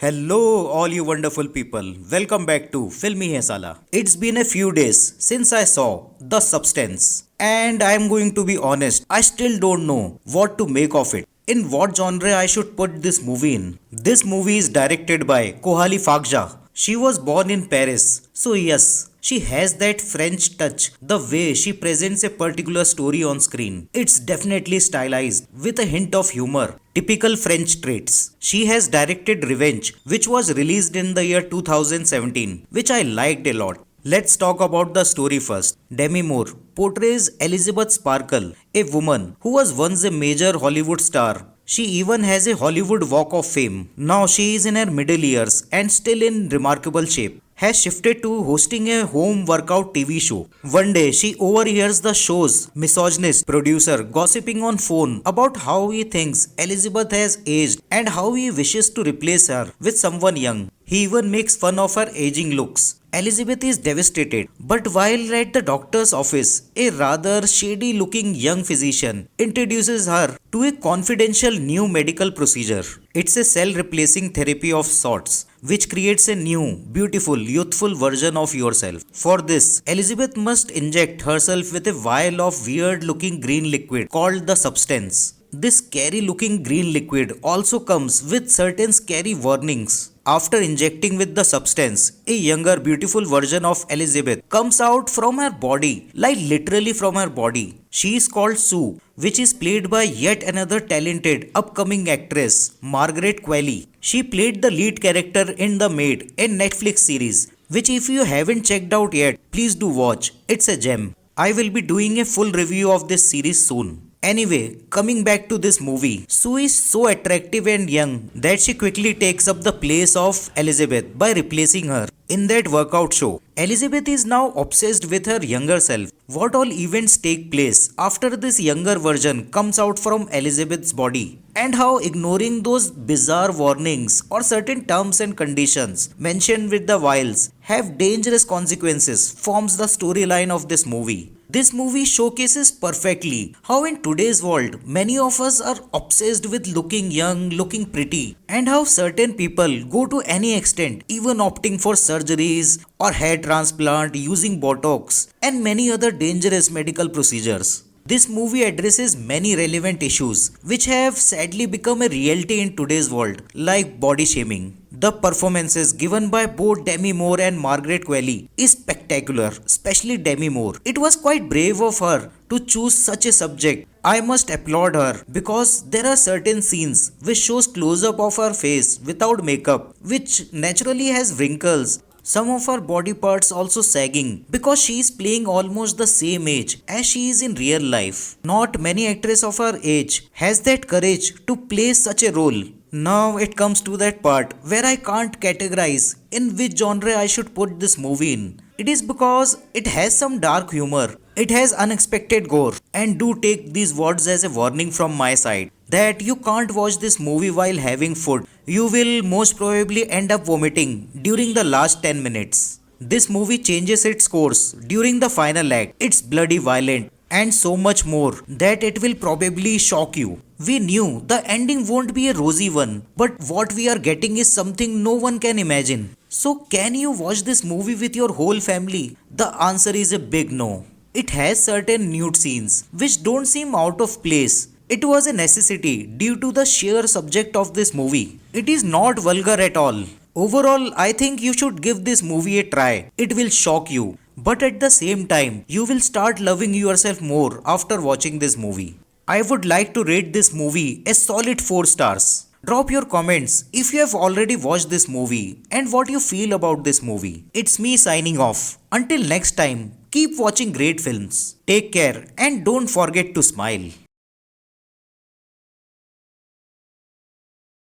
Hello, all you wonderful people. Welcome back to Filmy Hai Sala. It's been a few days since I saw The Substance, and I'm going to be honest, I still don't know what to make of it. In what genre I should put this movie in? This movie is directed by Kohali Fakja. She was born in Paris, so yes, she has that French touch, the way she presents a particular story on screen. It's definitely stylized with a hint of humor, typical French traits. She has directed Revenge, which was released in the year 2017, which I liked a lot. Let's talk about the story first. Demi Moore portrays Elizabeth Sparkle, a woman who was once a major Hollywood star. She even has a Hollywood Walk of Fame. Now she is in her middle years and still in remarkable shape. Has shifted to hosting a home workout TV show. One day she overhears the show's misogynist producer gossiping on phone about how he thinks Elizabeth has aged and how he wishes to replace her with someone young. He even makes fun of her aging looks. Elizabeth is devastated, but while at the doctor's office, a rather shady looking young physician introduces her to a confidential new medical procedure. It's a cell replacing therapy of sorts, which creates a new, beautiful, youthful version of yourself. For this, Elizabeth must inject herself with a vial of weird looking green liquid called the substance. This scary looking green liquid also comes with certain scary warnings. After injecting with the substance, a younger, beautiful version of Elizabeth comes out from her body, like literally from her body. She is called Sue, which is played by yet another talented upcoming actress, Margaret Qualley. She played the lead character in The Maid, a Netflix series, which if you haven't checked out yet, please do watch. It's a gem. I will be doing a full review of this series soon. Anyway, coming back to this movie, Sue is so attractive and young that she quickly takes up the place of Elizabeth by replacing her. In that workout show, Elizabeth is now obsessed with her younger self. What all events take place after this younger version comes out from Elizabeth's body, and how ignoring those bizarre warnings or certain terms and conditions mentioned with the vials have dangerous consequences forms the storyline of this movie. This movie showcases perfectly how in today's world many of us are obsessed with looking young, looking pretty, and how certain people go to any extent, even opting for surgeries or hair transplant using Botox and many other dangerous medical procedures. This movie addresses many relevant issues which have sadly become a reality in today's world, like body shaming. The performances given by both Demi Moore and Margaret Qualley is spectacular, especially Demi Moore. It was quite brave of her to choose such a subject. I must applaud her because there are certain scenes which shows close up of her face without makeup, which naturally has wrinkles. Some of her body parts also sagging because she is playing almost the same age as she is in real life. Not many actresses of her age has that courage to play such a role. Now it comes to that part where I can't categorize in which genre I should put this movie in. It is because it has some dark humor, it has unexpected gore, and do take these words as a warning from my side that you can't watch this movie while having food. You will most probably end up vomiting during the last 10 minutes. This movie changes its course during the final act. It's bloody violent and so much more that it will probably shock you. We knew the ending won't be a rosy one, but what we are getting is something no one can imagine. So, can you watch this movie with your whole family? The answer is a big no. It has certain nude scenes which don't seem out of place. It was a necessity due to the sheer subject of this movie. It is not vulgar at all. Overall, I think you should give this movie a try. It will shock you. But at the same time, you will start loving yourself more after watching this movie. I would like to rate this movie a solid 4 stars. Drop your comments if you have already watched this movie and what you feel about this movie. It's me signing off. Until next time, keep watching great films. Take care and don't forget to smile.